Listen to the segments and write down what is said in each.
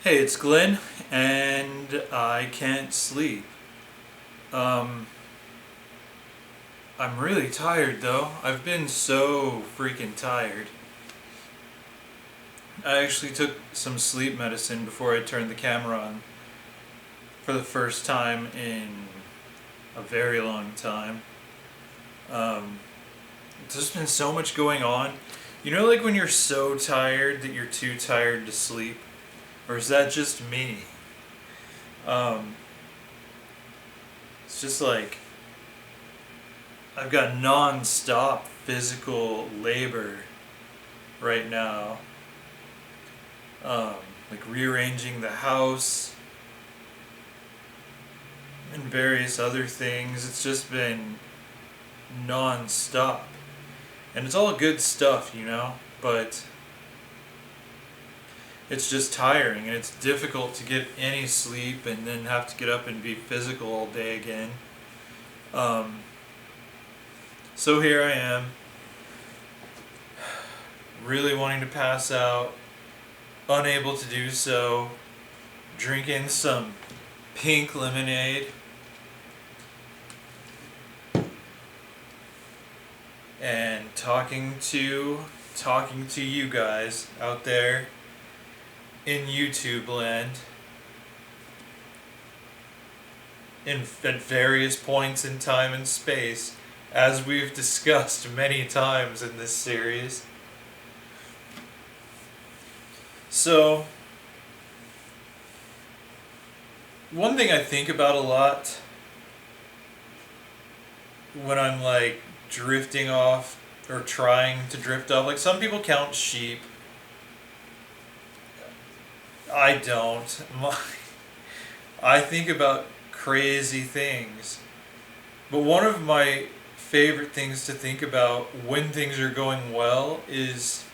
Hey, it's Glenn, and I can't sleep. Um, I'm really tired though. I've been so freaking tired. I actually took some sleep medicine before I turned the camera on for the first time in a very long time. Um, there's just been so much going on. You know, like when you're so tired that you're too tired to sleep? Or is that just me? Um, it's just like I've got non-stop physical labor right now. Um, like rearranging the house and various other things. It's just been non-stop. And it's all good stuff, you know, but it's just tiring and it's difficult to get any sleep and then have to get up and be physical all day again. Um, so here I am, really wanting to pass out, unable to do so, drinking some pink lemonade, and talking to you guys out there in YouTube land at various points in time and space, as we've discussed many times in this series. So, one thing I think about a lot when I'm like drifting off or trying to drift off, like some people count sheep. I don't. I think about crazy things. But one of my favorite things to think about when things are going well is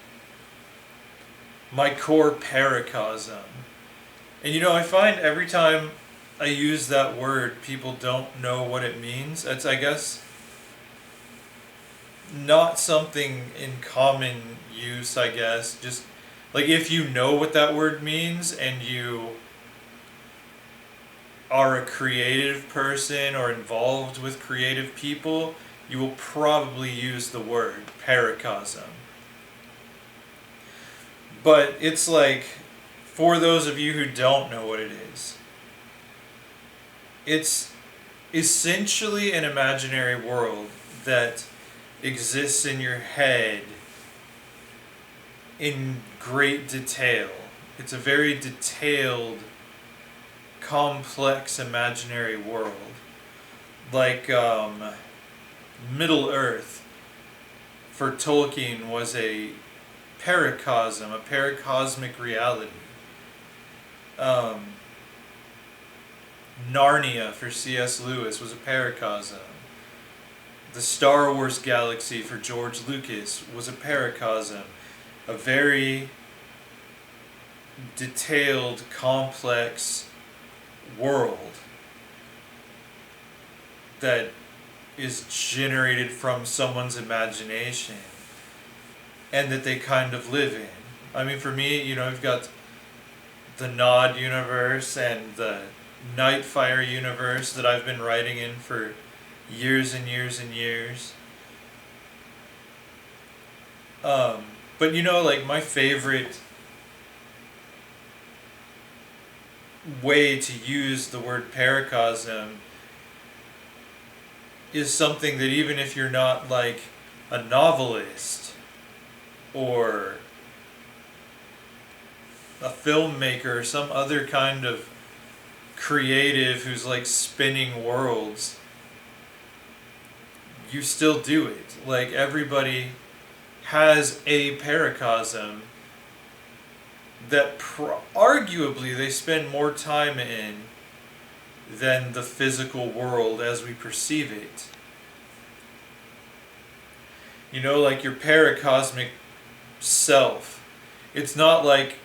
my core paracosm. And you know, I find every time I use that word, people don't know what it means. It's, I guess, not something in common use, I guess. Just like if you know what that word means and you are a creative person or involved with creative people, you will probably use the word paracosm. But it's like, for those of you who don't know what it is, it's essentially an imaginary world that exists in your head in great detail. It's a very detailed, complex imaginary world. Like Middle Earth for Tolkien was a paracosm, a paracosmic reality. Um, Narnia for C.S. Lewis was a paracosm. The Star Wars galaxy for George Lucas was a paracosm. A very detailed, complex world that is generated from someone's imagination and that they kind of live in. I mean, for me, you know, I've got the Nod universe and the Nightfire universe that I've been writing in for years and years and years. But you know, like my favorite way to use the word paracosm is something that even if you're not like a novelist or a filmmaker or some other kind of creative who's like spinning worlds, you still do it. Like everybody has a paracosm that arguably they spend more time in than the physical world as we perceive it. You know, like your paracosmic self. It's not like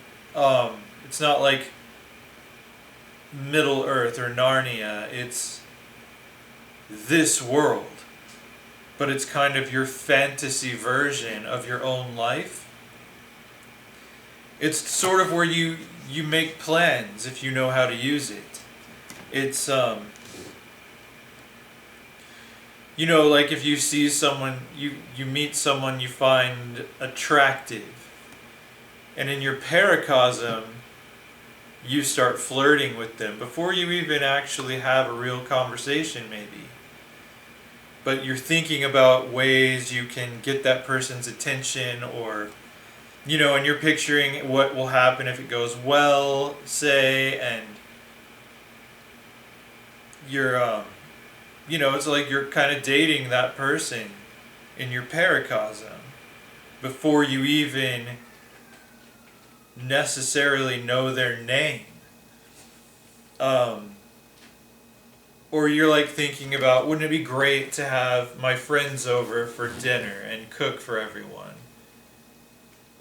Middle Earth or Narnia. It's this world. But it's kind of your fantasy version of your own life. It's sort of where you make plans if you know how to use it. It's like if you see someone, you meet someone you find attractive, and in your paracosm you start flirting with them before you even actually have a real conversation, maybe. But you're thinking about ways you can get that person's attention, or and you're picturing what will happen if it goes well, say, and you're it's like you're kind of dating that person in your paracosm before you even necessarily know their name. Or you're like thinking about, wouldn't it be great to have my friends over for dinner and cook for everyone?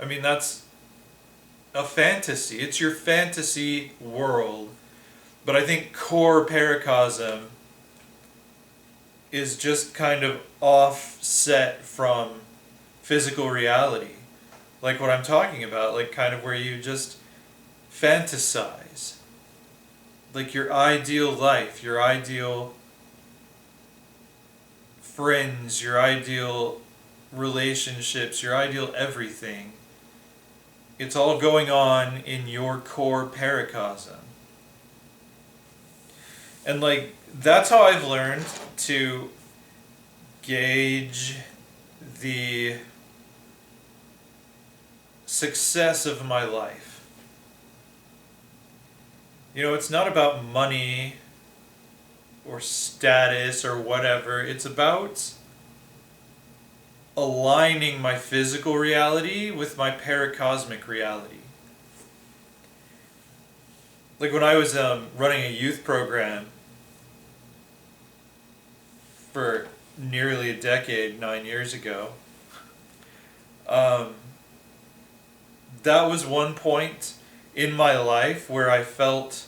I mean, that's a fantasy. It's your fantasy world. But I think core paracosm is just kind of offset from physical reality. Like what I'm talking about, like kind of where you just fantasize. Like your ideal life, your ideal friends, your ideal relationships, your ideal everything. It's all going on in your core paracosm. And like, that's how I've learned to gauge the success of my life. It's not about money or status or whatever. It's about aligning my physical reality with my paracosmic reality. Like when I was running a youth program for nearly a decade, 9 years ago, that was one point in my life where I felt,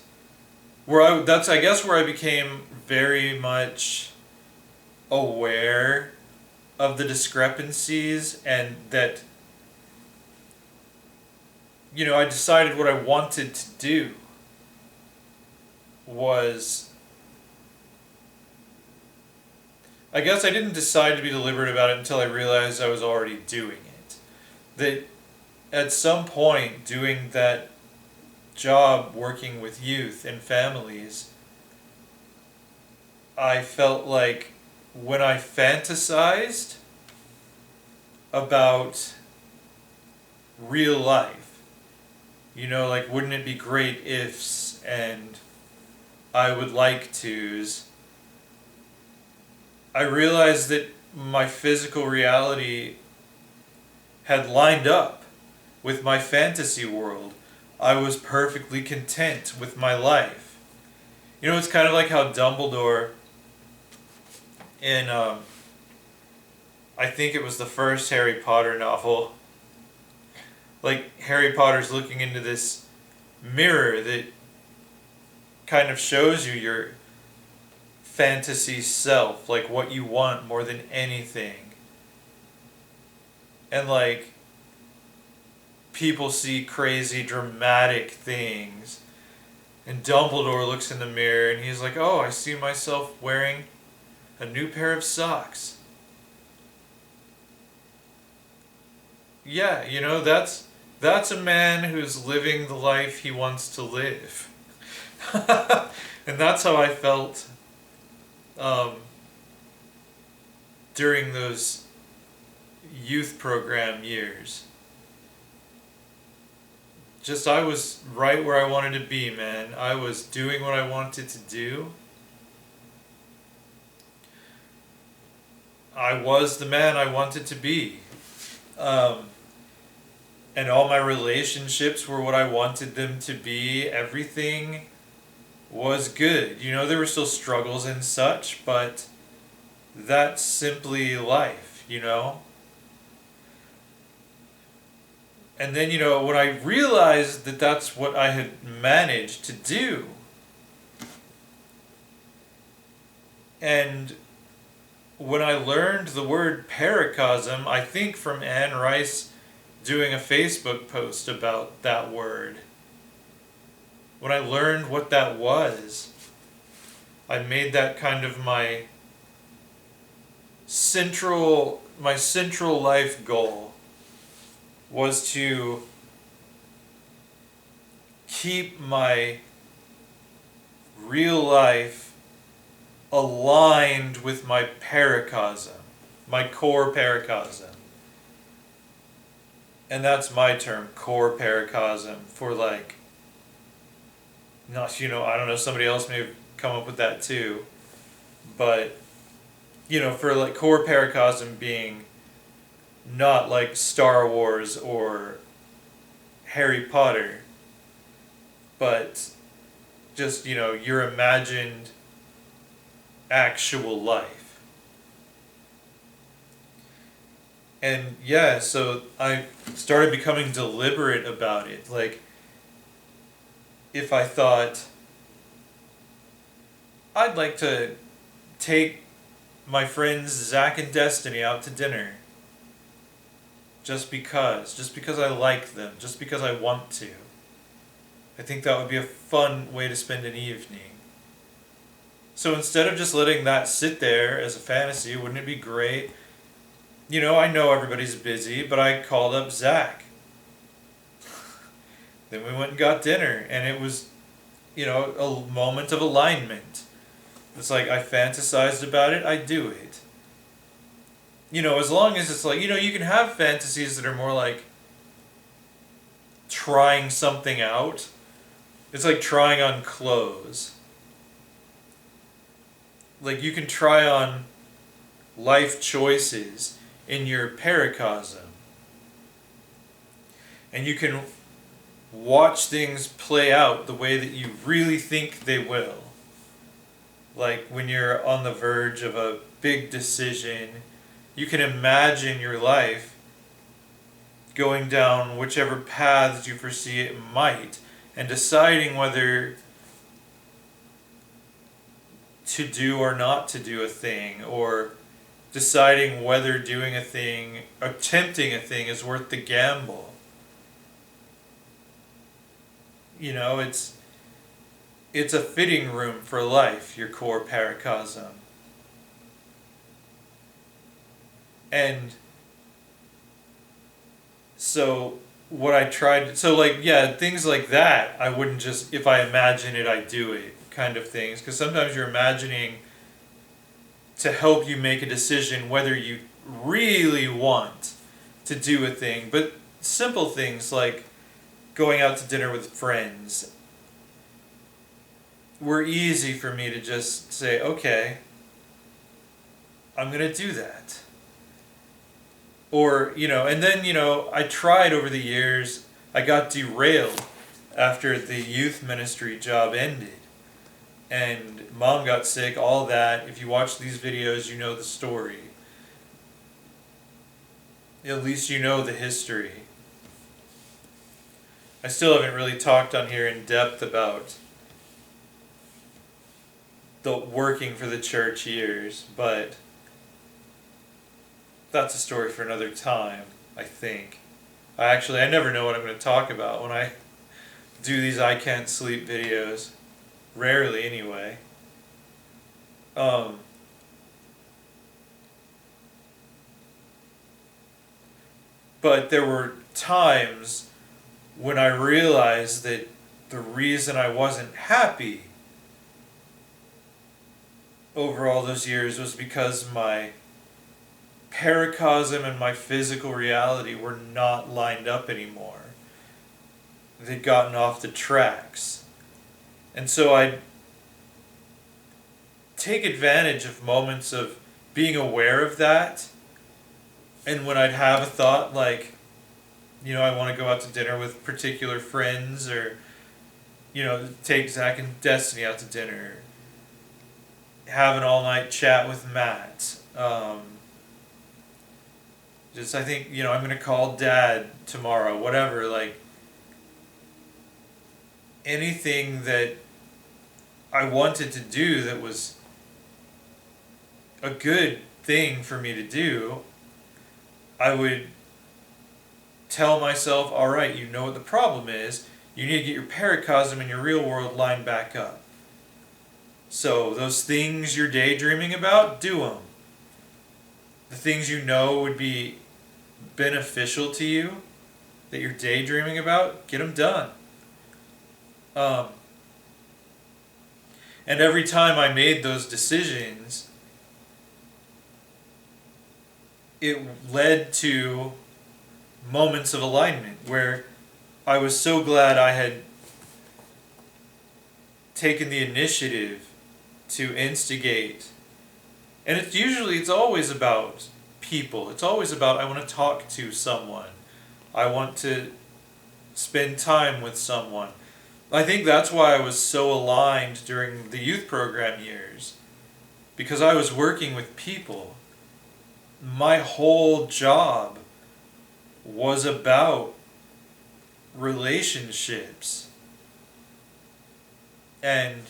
that's I guess where I became very much aware of the discrepancies, and that I decided what I wanted to do was, I guess I didn't decide to be deliberate about it until I realized I was already doing it. That at some point doing that job working with youth and families, I felt like when I fantasized about real life, like wouldn't it be great ifs and I would like to's, I realized that my physical reality had lined up with my fantasy world. I was perfectly content with my life. It's kind of like how Dumbledore in, I think it was the first Harry Potter novel, like Harry Potter's looking into this mirror that kind of shows you your fantasy self, like what you want more than anything. And like, people see crazy dramatic things, and Dumbledore looks in the mirror and he's like, oh, I see myself wearing a new pair of socks. Yeah, that's a man who's living the life he wants to live. And that's how I felt during those youth program years. Just, I was right where I wanted to be, man. I was doing what I wanted to do. I was the man I wanted to be. And all my relationships were what I wanted them to be. Everything was good. There were still struggles and such, but that's simply life, And then, when I realized that that's what I had managed to do, and when I learned the word paracosm, I think from Anne Rice doing a Facebook post about that word, when I learned what that was, I made that kind of my central life goal was to keep my real life aligned with my paracosm, my core paracosm. And that's my term, core paracosm, for like, not, I don't know, somebody else may have come up with that too, but, for like core paracosm being not like Star Wars or Harry Potter, but just, your imagined actual life. And yeah, so I started becoming deliberate about it. Like, if I thought, I'd like to take my friends Zach and Destiny out to dinner. Just because I like them, just because I want to. I think that would be a fun way to spend an evening. So instead of just letting that sit there as a fantasy, wouldn't it be great? I know everybody's busy, but I called up Zach. Then we went and got dinner, and it was, a moment of alignment. It's like I fantasized about it, I do it. As long as it's like, you can have fantasies that are more like trying something out. It's like trying on clothes. Like you can try on life choices in your paracosm. And you can watch things play out the way that you really think they will. Like when you're on the verge of a big decision, you can imagine your life going down whichever paths you foresee it might, and deciding whether to do or not to do a thing, or deciding whether doing a thing, attempting a thing is worth the gamble. It's a fitting room for life, your core paracosm. And so what I tried, things like that, I wouldn't just, if I imagine it, I do it kind of things. Because sometimes you're imagining to help you make a decision whether you really want to do a thing. But simple things like going out to dinner with friends were easy for me to just say, okay, I'm going to do that. Or, and then, I tried over the years, I got derailed after the youth ministry job ended. And mom got sick, all that. If you watch these videos, you know the story. At least you know the history. I still haven't really talked on here in depth about the working for the church years, but that's a story for another time, I think. I never know what I'm going to talk about when I do these I Can't Sleep videos. Rarely, anyway. But there were times when I realized that the reason I wasn't happy over all those years was because my paracosm and my physical reality were not lined up anymore. They'd gotten off the tracks. And so I'd take advantage of moments of being aware of that. And when I'd have a thought like, I want to go out to dinner with particular friends, or, take Zach and Destiny out to dinner, have an all-night chat with Matt. I think, I'm going to call Dad tomorrow, whatever, like, anything that I wanted to do that was a good thing for me to do, I would tell myself, all right, you know what the problem is. you need to get your paracosm and your real world lined back up. So those things you're daydreaming about, do them. The things you know would be beneficial to you that you're daydreaming about, get them done. And every time I made those decisions, it led to moments of alignment where I was so glad I had taken the initiative to instigate. And it's always about people. It's always about, I want to talk to someone. I want to spend time with someone. I think that's why I was so aligned during the youth program years. Because I was working with people. My whole job was about relationships. And,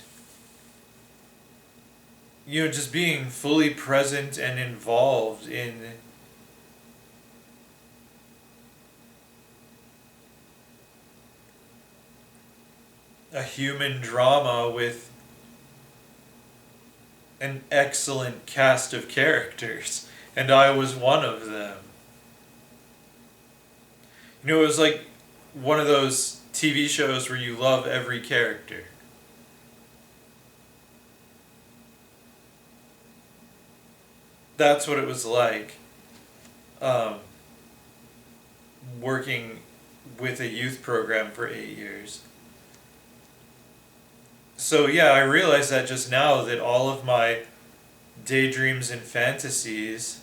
just being fully present and involved in a human drama with an excellent cast of characters, and I was one of them. It was like one of those TV shows where you love every character. That's what it was like, working with a youth program for 8 years. So yeah, I realized that just now, that all of my daydreams and fantasies,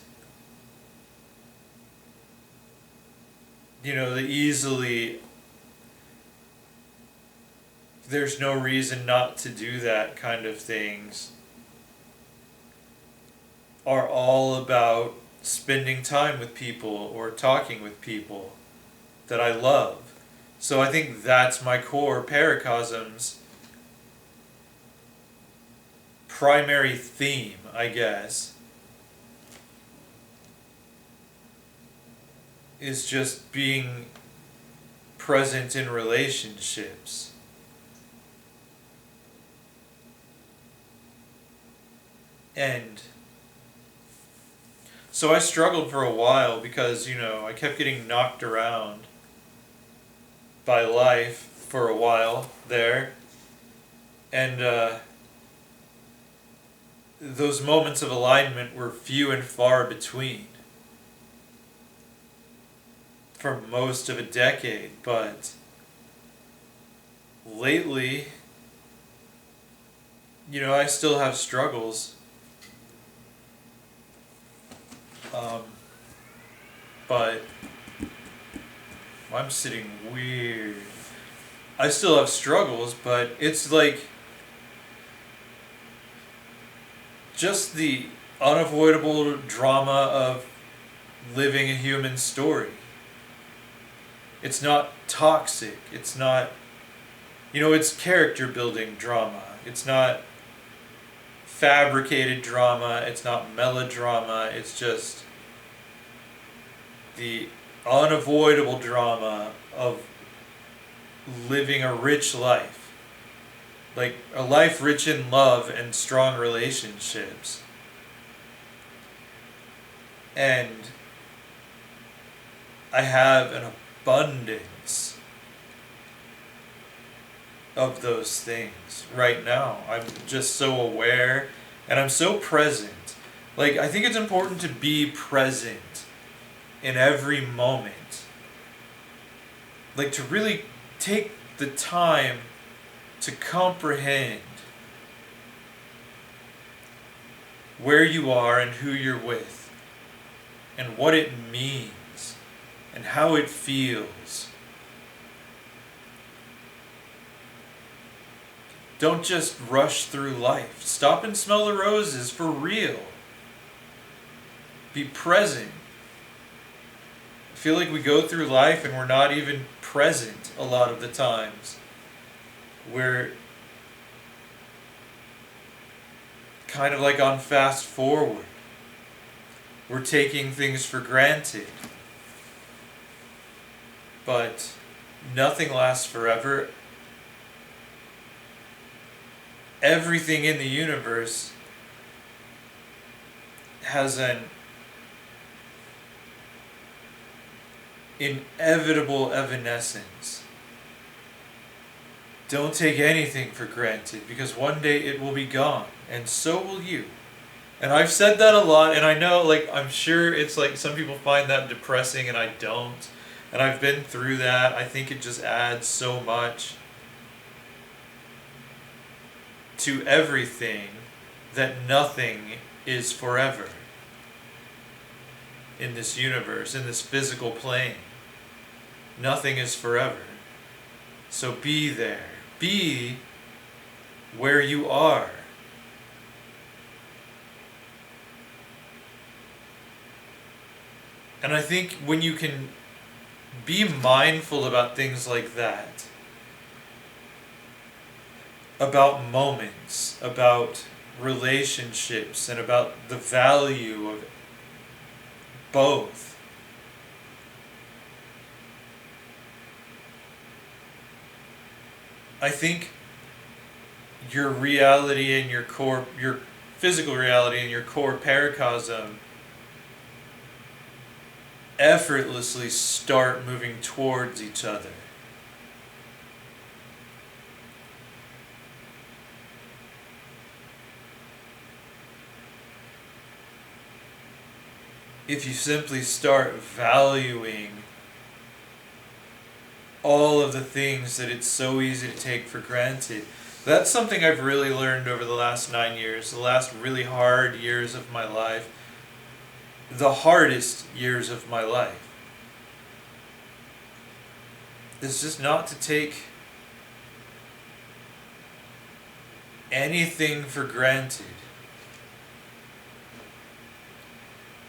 there's no reason not to do that kind of things, are all about spending time with people or talking with people that I love. So I think that's my core paracosm's primary theme, I guess, is just being present in relationships. And so I struggled for a while because, I kept getting knocked around by life for a while there. And those moments of alignment were few and far between for most of a decade. But lately, I still have struggles. But I'm sitting weird. I still have struggles, but it's like just the unavoidable drama of living a human story. It's not toxic. It's not, it's character building drama. It's not fabricated drama. It's not melodrama. It's just the unavoidable drama of living a rich life. Like a life rich in love and strong relationships. And I have an abundance of those things right now. I'm just so aware and I'm so present. Like, I think it's important to be present in every moment. Like, to really take the time to comprehend where you are and who you're with and what it means and how it feels. Don't just rush through life. Stop and smell the roses for real. Be present. I feel like we go through life and we're not even present a lot of the times. We're kind of like on fast forward. We're taking things for granted. But nothing lasts forever. Everything in the universe has an inevitable evanescence. Don't take anything for granted, because one day it will be gone, and so will you. And I've said that a lot, and I know, like, I'm sure it's like some people find that depressing, and I don't. And I've been through that. I think it just adds so much to everything that nothing is forever in this universe, in this physical plane. Nothing is forever. So be there. Be where you are. And I think when you can be mindful about things like that, about moments, about relationships, and about the value of both, I think your reality and your physical reality and your core paracosm effortlessly start moving towards each other. If you simply start valuing all of the things that it's so easy to take for granted. That's something I've really learned over the last 9 years, the last really hard years of my life, the hardest years of my life. Is just not to take anything for granted.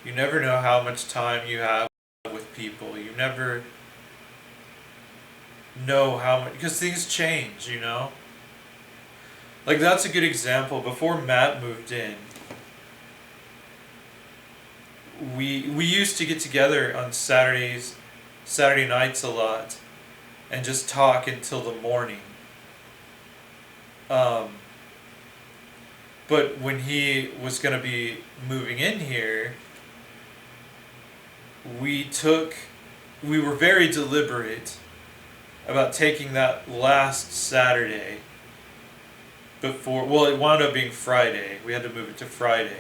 You never know how much time you have with people. You never know how much, because things change, you know? Like, that's a good example. Before Matt moved in, we used to get together on Saturday nights a lot, and just talk until the morning. But when he was going to be moving in here, we were very deliberate about taking that last Saturday before, well, it wound up being Friday. We had to move it to Friday.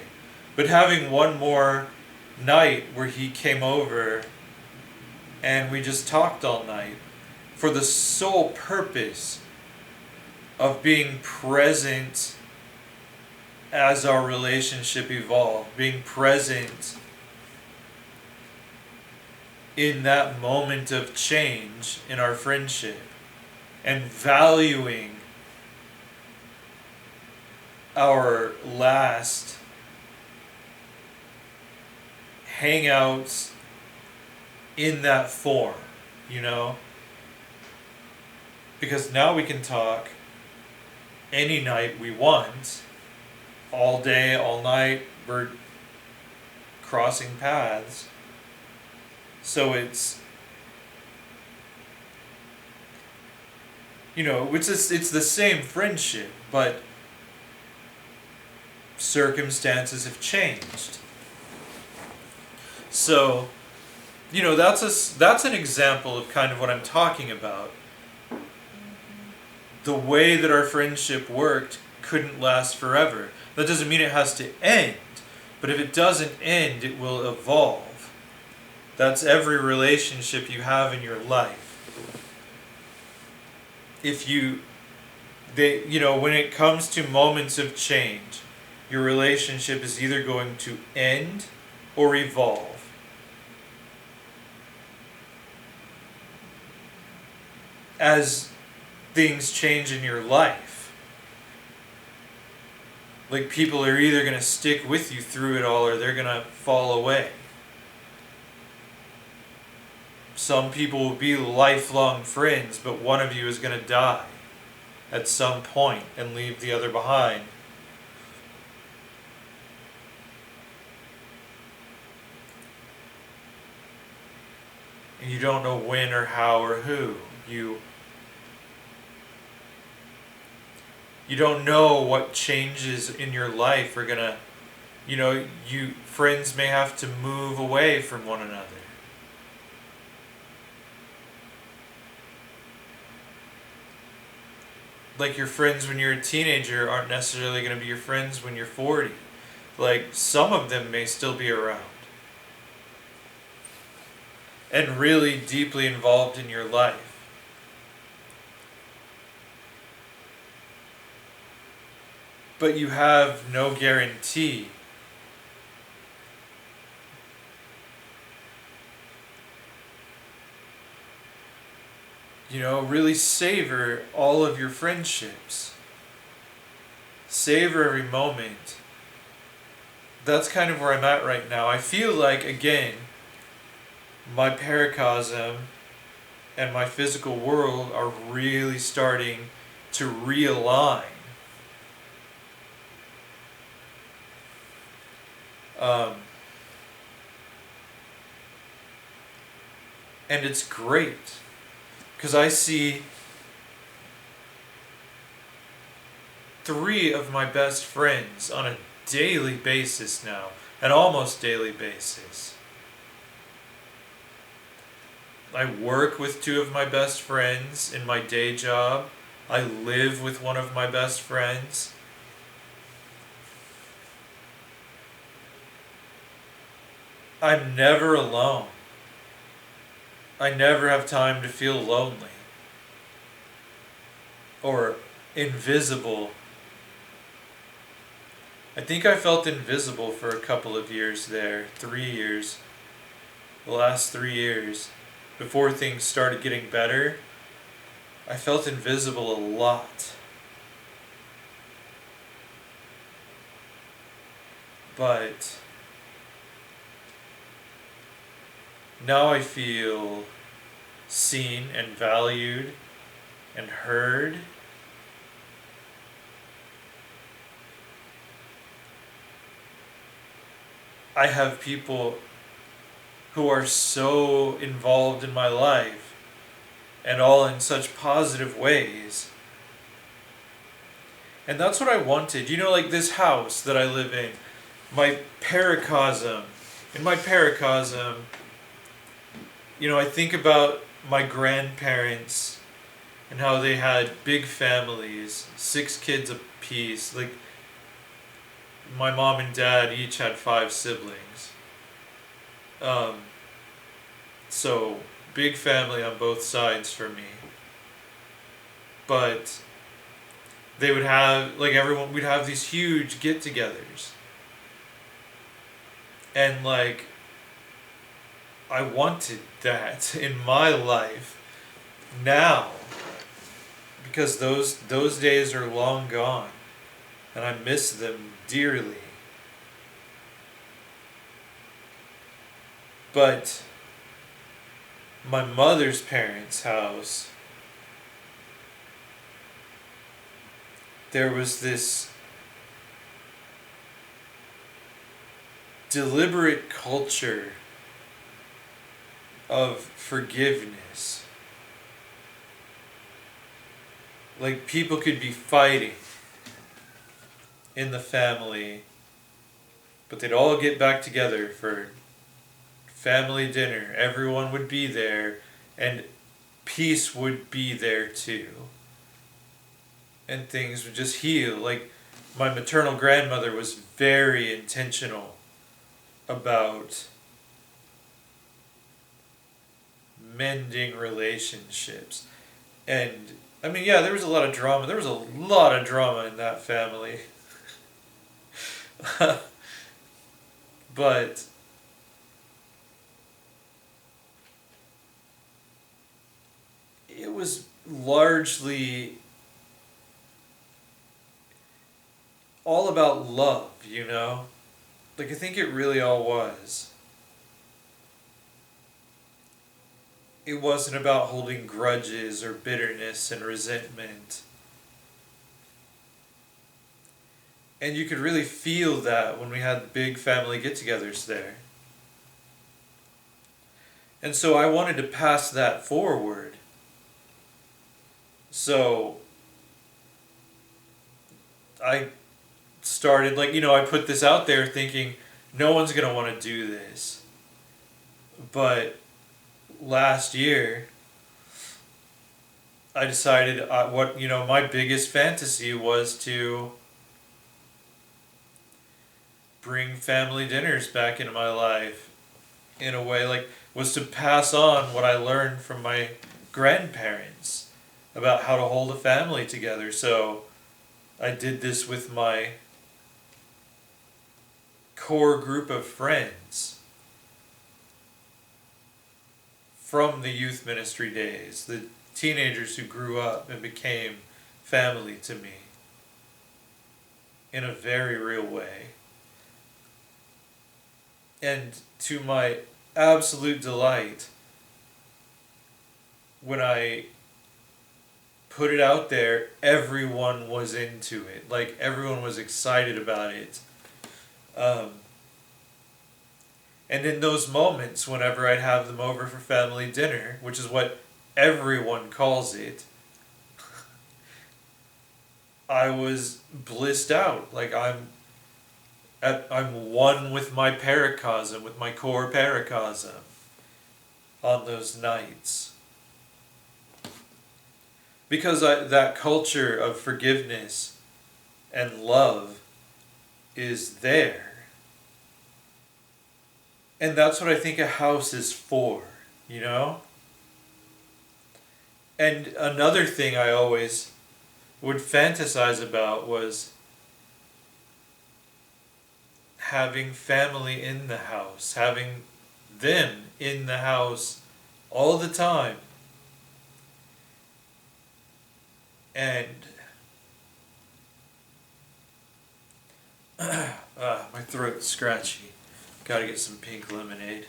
But having one more night where he came over and we just talked all night for the sole purpose of being present as our relationship evolved, being present in that moment of change in our friendship, and valuing our last hangouts in that form, you know? Because now we can talk any night we want, all day, all night. We're crossing paths. So it's, you know, it's the same friendship, but circumstances have changed. So, you know, that's an example of kind of what I'm talking about. The way that our friendship worked couldn't last forever. That doesn't mean it has to end, but if it doesn't end, it will evolve. That's every relationship you have in your life. When it comes to moments of change, your relationship is either going to end or evolve. As things change in your life, like, people are either going to stick with you through it all or they're going to fall away. Some people will be lifelong friends, but one of you is going to die at some point and leave the other behind. And you don't know when or how or who. You don't know what changes in your life are gonna, you friends may have to move away from one another. Like your friends when you're a teenager aren't necessarily going to be your friends when you're 40. Like some of them may still be around and really deeply involved in your life. But you have no guarantee. Really savor all of your friendships. Savor every moment. That's kind of where I'm at right now. I feel like, again, my paracosm and my physical world are really starting to realign. And it's great because I see 3 of my best friends on a daily basis now, an almost daily basis. I work with 2 of my best friends in my day job. I live with one of my best friends. I'm never alone. I never have time to feel lonely or invisible. I think I felt invisible for a couple of years there, 3 years, the last 3 years, before things started getting better. I felt invisible a lot. But now I feel seen and valued and heard. I have people who are so involved in my life and all in such positive ways. And that's what I wanted. Like this house that I live in, my paracosm. In my paracosm, I think about my grandparents and how they had big families, 6 kids apiece. Like, my mom and dad each had 5 siblings. So, big family on both sides for me. But they would have, everyone, we'd have these huge get-togethers. And, I wanted that in my life now, because those days are long gone and I miss them dearly. But my mother's parents' house, there was this deliberate culture of forgiveness. Like, people could be fighting in the family, but they'd all get back together for family dinner. Everyone would be there, and peace would be there too. And things would just heal. Like, my maternal grandmother was very intentional about mending relationships. And there was a lot of drama. There was a lot of drama in that family. But it was largely all about love, Like, I think it really all was. It wasn't about holding grudges or bitterness and resentment. And you could really feel that when we had big family get-togethers there. And so I wanted to pass that forward. So I started, like, I put this out there thinking no one's going to want to do this. But last year, I decided my biggest fantasy was to bring family dinners back into my life in a way, like, was to pass on what I learned from my grandparents about how to hold a family together. So I did this with my core group of friends from the youth ministry days, the teenagers who grew up and became family to me in a very real way. And to my absolute delight, when I put it out there, everyone was into it. Like, everyone was excited about it. And in those moments, whenever I'd have them over for family dinner, which is what everyone calls it, I was blissed out. Like, I'm one with my paracosm, with my core paracosm on those nights. Because that culture of forgiveness and love is there. And that's what I think a house is for, you know? And another thing I always would fantasize about was having family in the house, having them in the house all the time. And my throat's scratchy. Gotta get some pink lemonade.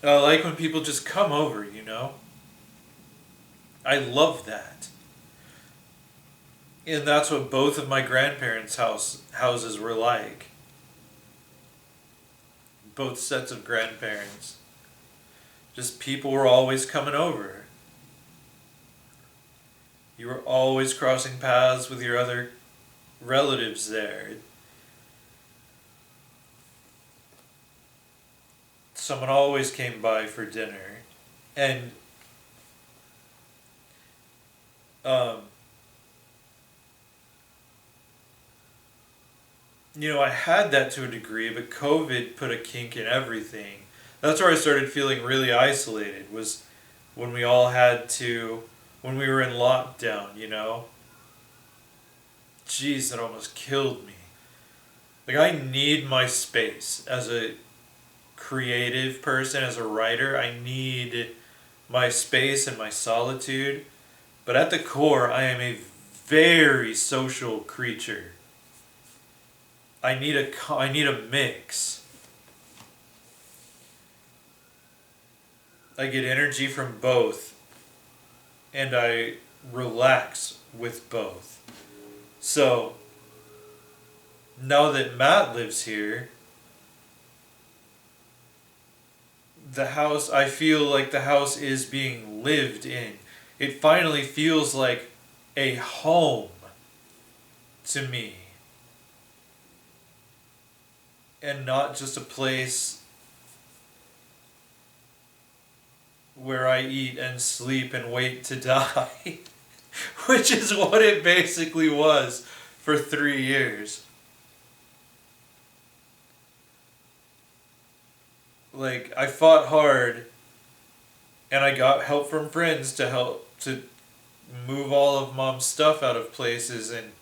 I like when people just come over, you know? I love that. And that's what both of my grandparents' houses were like. Both sets of grandparents. Just people were always coming over. You were always crossing paths with your other relatives there. Someone always came by for dinner. And I had that to a degree, but COVID put a kink in everything. That's where I started feeling really isolated, was when we all when we were in lockdown, Jeez, that almost killed me. Like, I need my space as a creative person, as a writer. I need my space and my solitude. But at the core, I am a very social creature. I need a mix. I get energy from both, and I relax with both. So, now that Matt lives here, I feel like the house is being lived in. It finally feels like a home to me. And not just a place where I eat and sleep and wait to die. Which is what it basically was for 3 years. Like, I fought hard, and I got help from friends to help to move all of Mom's stuff out of places, and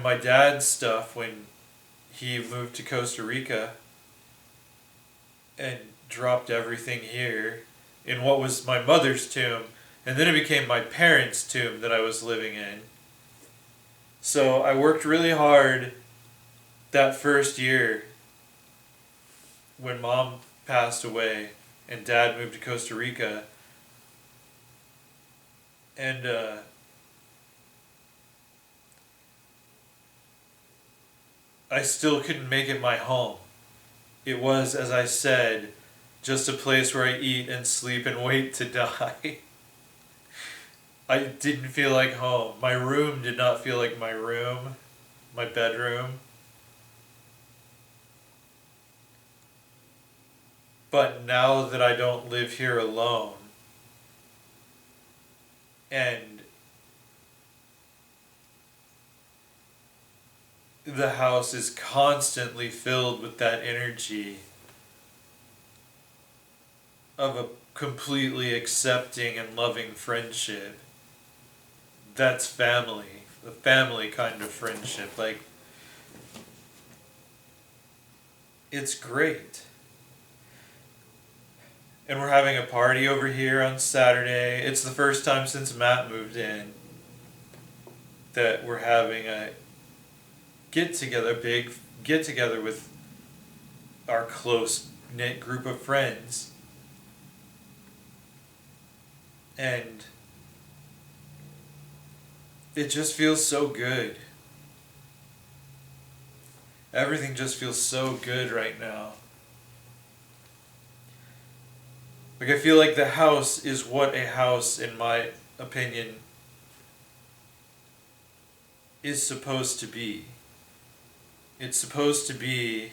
my dad's stuff when he moved to Costa Rica and dropped everything here in what was my mother's tomb, and then it became my parents' tomb that I was living in. So I worked really hard that first year when Mom passed away and Dad moved to Costa Rica. And I still couldn't make it my home. It was, as I said, just a place where I eat and sleep and wait to die. I didn't feel like home. My room did not feel like my room, my bedroom. But now that I don't live here alone, and the house is constantly filled with that energy of a completely accepting and loving friendship, that's family. The family kind of friendship. Like, it's great. And we're having a party over here on Saturday. It's the first time since Matt moved in that we're having a get together, big get together with our close knit group of friends. And it just feels so good. Everything just feels so good right now. Like, I feel like the house is what a house, in my opinion, is supposed to be. It's supposed to be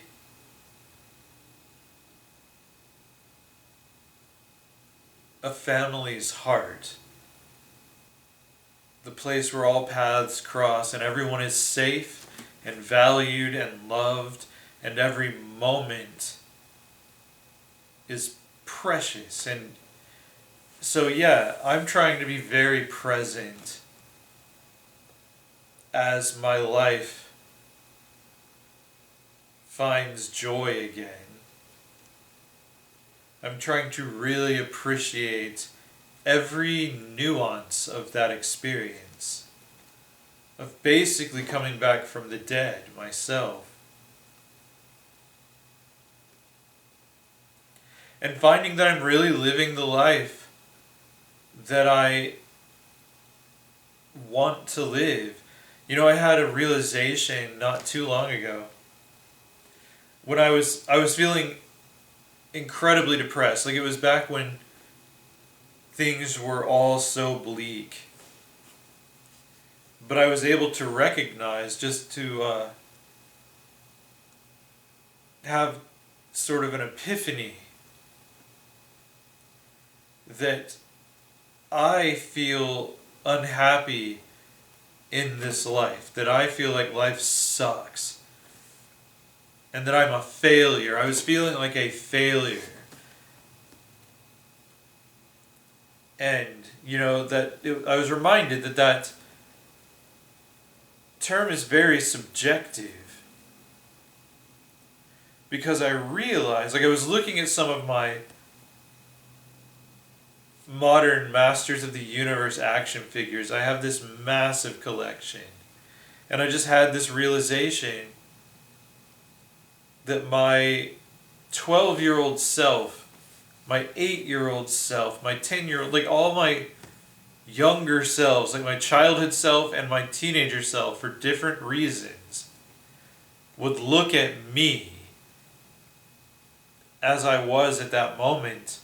a family's heart. The place where all paths cross and everyone is safe and valued and loved, and every moment is precious. And so, yeah, I'm trying to be very present as my life finds joy again. I'm trying to really appreciate every nuance of that experience, of basically coming back from the dead myself. And finding that I'm really living the life that I want to live. You know, I had a realization not too long ago. When I was feeling incredibly depressed. Like, it was back when things were all so bleak. But I was able to recognize, just to have sort of an epiphany, that I feel unhappy in this life, that I feel like life sucks, and that I'm a failure. I was feeling like a failure. And, you know, I was reminded that that term is very subjective. Because I realized, like, I was looking at some of my modern Masters of the Universe action figures. I have this massive collection. And I just had this realization that my 12-year-old self, my 8-year-old self, my 10-year-old, like all my younger selves, like my childhood self and my teenager self, for different reasons, would look at me as I was at that moment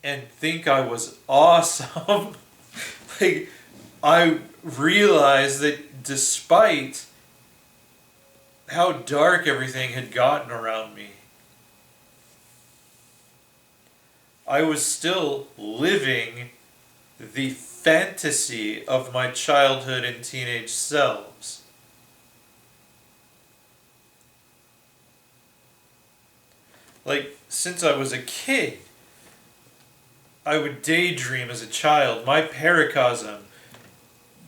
and think I was awesome. Like, I realized that despite how dark everything had gotten around me, I was still living the fantasy of my childhood and teenage selves. Like, since I was a kid, I would daydream as a child, my paracosm,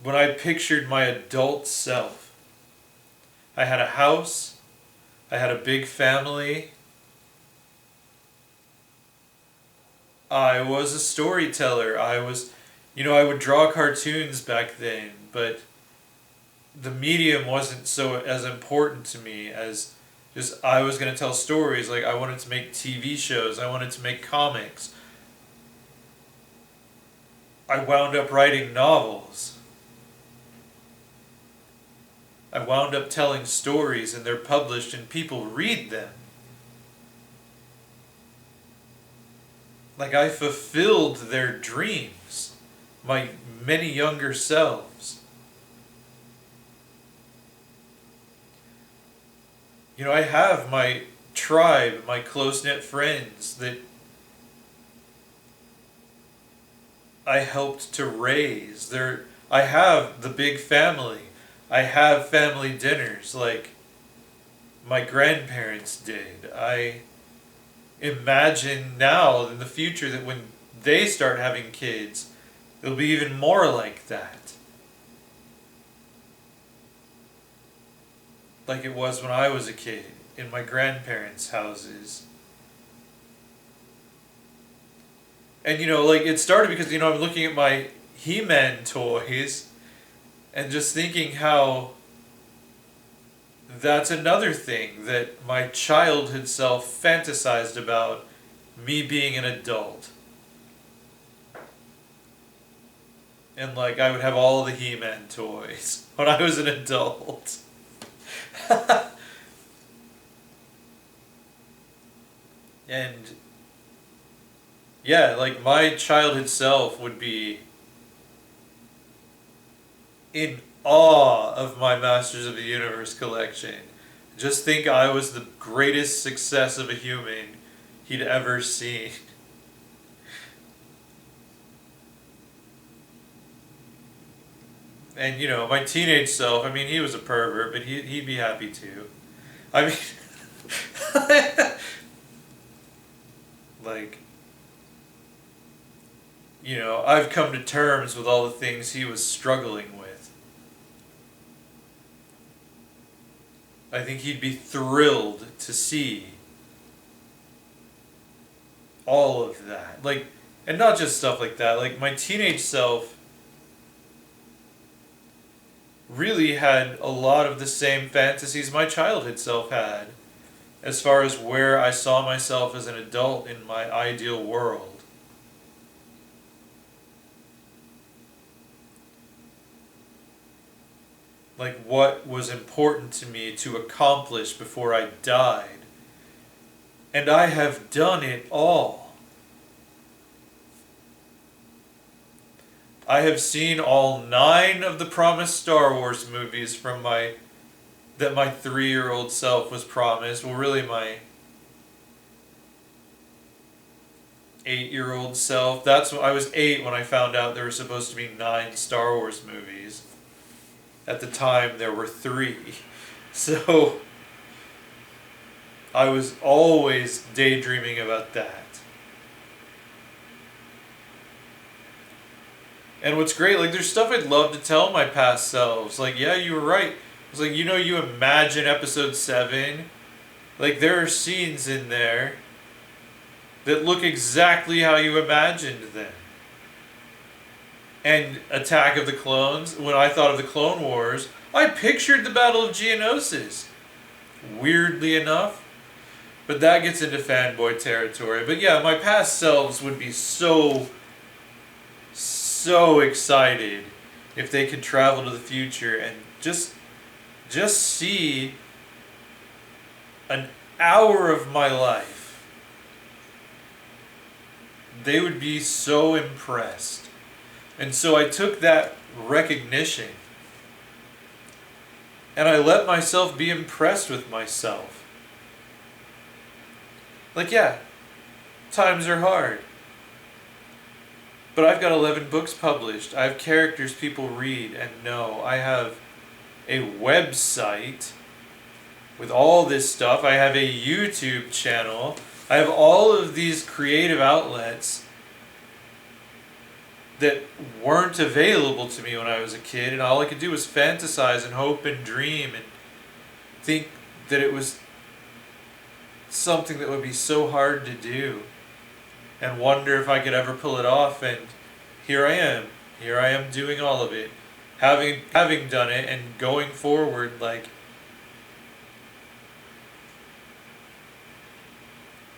when I pictured my adult self. I had a house, I had a big family, I was a storyteller, I would draw cartoons back then, but the medium wasn't so as important to me as just I was going to tell stories. Like, I wanted to make TV shows, I wanted to make comics. I wound up writing novels. I wound up telling stories and they're published and people read them. Like I fulfilled their dreams, my many younger selves. You know, I have my tribe, my close-knit friends that I helped to raise. I have the big family. I have family dinners like my grandparents did. I imagine now in the future that when they start having kids, it'll be even more like that. Like it was when I was a kid in my grandparents' houses. And you know, like it started because, you know, I'm looking at my He-Man toys and just thinking how that's another thing that my childhood self fantasized about me being an adult. And like I would have all the He-Man toys when I was an adult. And yeah, like my childhood self would be in awe of my Masters of the Universe collection. Just think I was the greatest success of a human he'd ever seen. And you know, my teenage self, I mean, he was a pervert, but he'd be happy too. I mean, like, you know, I've come to terms with all the things he was struggling with. I think he'd be thrilled to see all of that. Like, and not just stuff like that. Like, my teenage self really had a lot of the same fantasies my childhood self had, as far as where I saw myself as an adult in my ideal world. Like what was important to me to accomplish before I died. And I have done it all. I have seen all 9 of the promised Star Wars movies from that my 3-year-old self was promised. Well, really my 8-year-old self. I was 8 when I found out there were supposed to be 9 Star Wars movies. At the time, there were 3. So, I was always daydreaming about that. And what's great, like, there's stuff I'd love to tell my past selves. Like, yeah, you were right. It's like, you know, you imagine episode 7. Like, there are scenes in there that look exactly how you imagined them. And Attack of the Clones, when I thought of the Clone Wars, I pictured the Battle of Geonosis. Weirdly enough. But that gets into fanboy territory. But yeah, my past selves would be so excited if they could travel to the future and just see an hour of my life. They would be so impressed. And so I took that recognition and I let myself be impressed with myself. Like, yeah, times are hard. But I've got 11 books published. I have characters people read and know. I have a website with all this stuff. I have a YouTube channel. I have all of these creative outlets that weren't available to me when I was a kid, and all I could do was fantasize and hope and dream and think that it was something that would be so hard to do and wonder if I could ever pull it off. And here I am doing all of it, having done it and going forward. Like,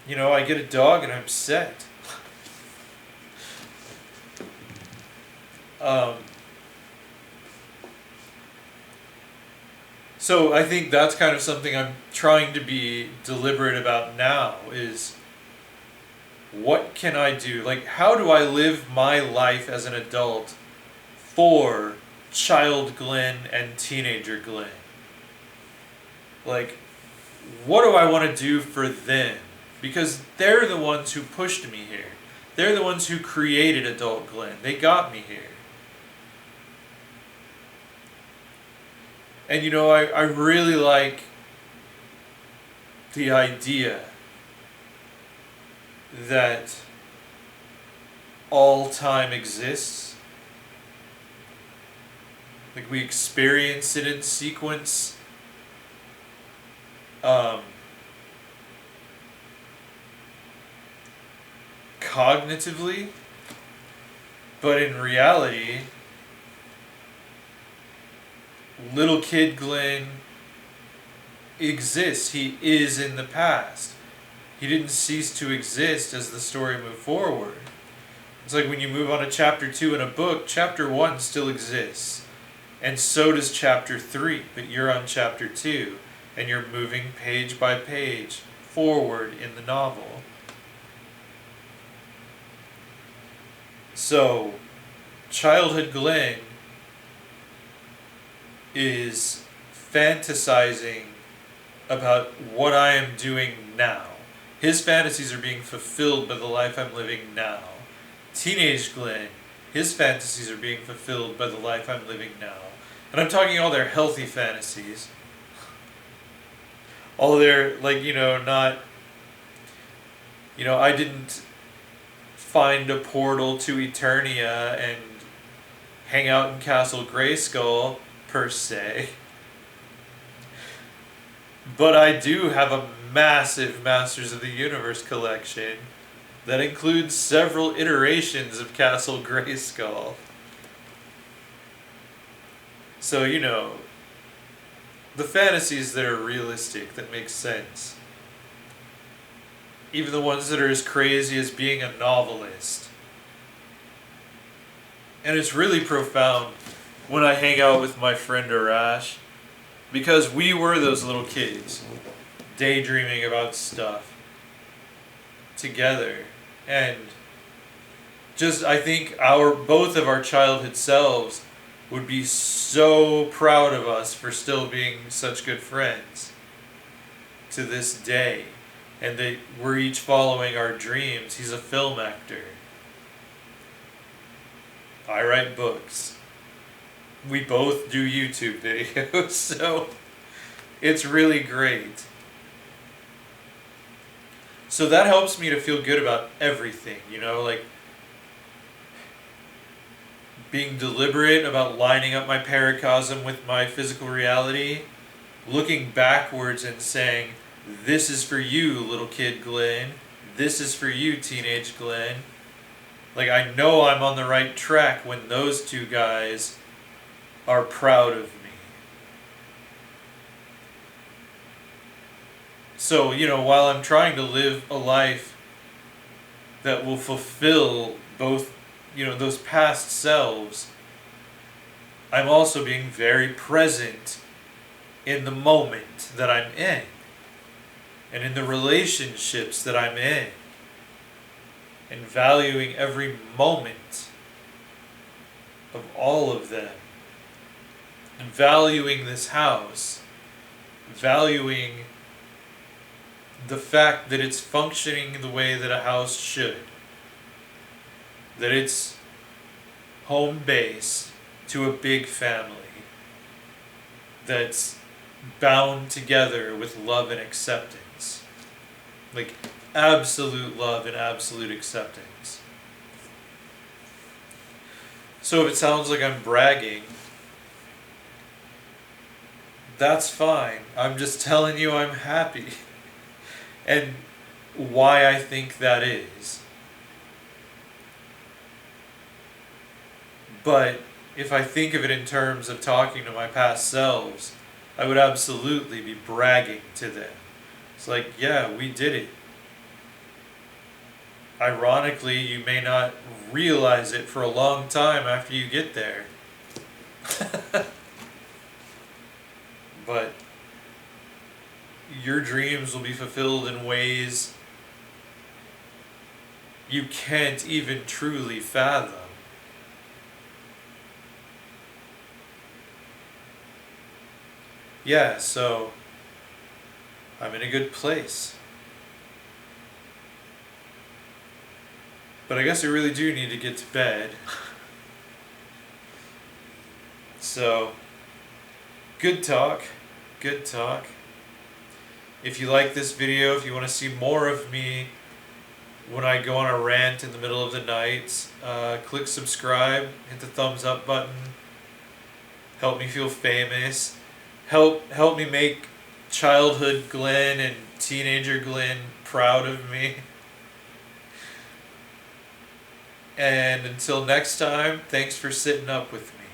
you know, I get a dog and I'm set. So I think that's kind of something I'm trying to be deliberate about now is what can I do? Like, how do I live my life as an adult for child Glenn and teenager Glenn? Like, what do I want to do for them? Because they're the ones who pushed me here. They're the ones who created adult Glenn. They got me here. And I really like the idea that all time exists. Like we experience it in sequence. Cognitively, but in reality, little kid Glenn exists. He is in the past. He didn't cease to exist as the story moved forward. It's like when you move on to chapter 2 in a book, chapter 1 still exists. And so does chapter 3, but you're on chapter 2, and you're moving page by page forward in the novel. So, childhood Glenn is fantasizing about what I am doing now. His fantasies are being fulfilled by the life I'm living now. Teenage Glenn, his fantasies are being fulfilled by the life I'm living now. And I'm talking all their healthy fantasies. All their, not, I didn't find a portal to Eternia and hang out in Castle Grayskull, per se. But I do have a massive Masters of the Universe collection that includes several iterations of Castle Grayskull. So, the fantasies that are realistic, that make sense. Even the ones that are as crazy as being a novelist. And it's really profound when I hang out with my friend Arash, because we were those little kids daydreaming about stuff together. And just, I think both of our childhood selves would be so proud of us for still being such good friends to this day. And that we're each following our dreams. He's a film actor. I write books. We both do YouTube videos, so it's really great. So that helps me to feel good about everything, like being deliberate about lining up my paracosm with my physical reality, looking backwards and saying, this is for you, little kid Glenn. This is for you, teenage Glenn. Like, I know I'm on the right track when those two guys are proud of me. So, while I'm trying to live a life that will fulfill both, those past selves, I'm also being very present in the moment that I'm in. And in the relationships that I'm in. And valuing every moment of all of them. And valuing this house. Valuing the fact that it's functioning the way that a house should. That it's home base to a big family. That's bound together with love and acceptance. Like absolute love and absolute acceptance. So if it sounds like I'm bragging, that's fine. I'm just telling you I'm happy. And why I think that is. But if I think of it in terms of talking to my past selves, I would absolutely be bragging to them. It's like, yeah, we did it. Ironically, you may not realize it for a long time after you get there. but your dreams will be fulfilled in ways you can't even truly fathom. Yeah, so I'm in a good place. But I guess I really do need to get to bed. So, good talk. Good talk. If you like this video, if you want to see more of me when I go on a rant in the middle of the night, click subscribe, hit the thumbs up button. Help me feel famous. Help me make childhood Glenn and teenager Glenn proud of me. And until next time, thanks for sitting up with me.